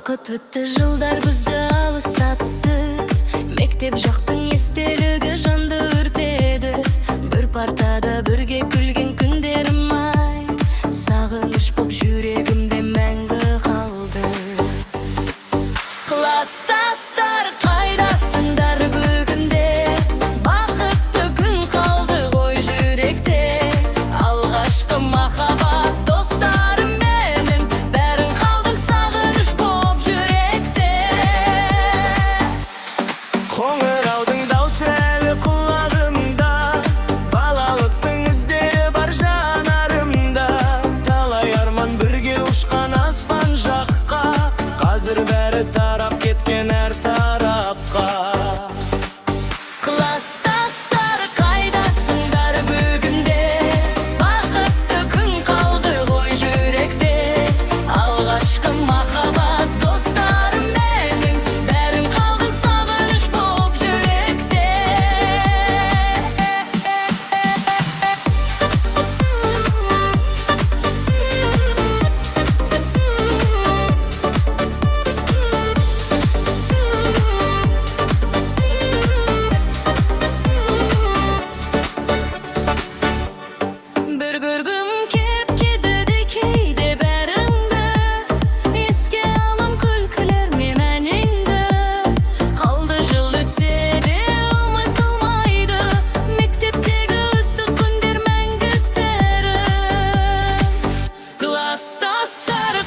Вакыт өтті, жылдар бізді алыстатты. Мектеп жақтың естелігі жанды өртеді. Бір партада бірге күлген күндерім ай, сағыныш боп жүрегімде мәңгі қалды. Класстастар қайдасыңдар бүгінде? Бақытты күн қалды ғой жүректе. Алғашқы махаббат достарым менің, бәрін қалдың сағыныш боп жүректе. Қоңыраудың даусы әлі құлағымда, балалықтың іздері бар жанарымда. Талай арман бірге ұшқан аспан жаққа, қазір бәрі тарап кеткен әр тарапқа. Класстастар қайдасыңдар бүгінде? Бақытты күн қалды ғой жүректе. Алғашқы махаббат достарым менің, бәрін қалдың сағыныш боп жүректе. Bir görgüm kep kedidi кейде бәріңді, еске алам күлкілер меніңді. Алды жыл өтсе де ұмытылмайды, мектептегі ыстық күндер мәңгі тәрі. Класстастар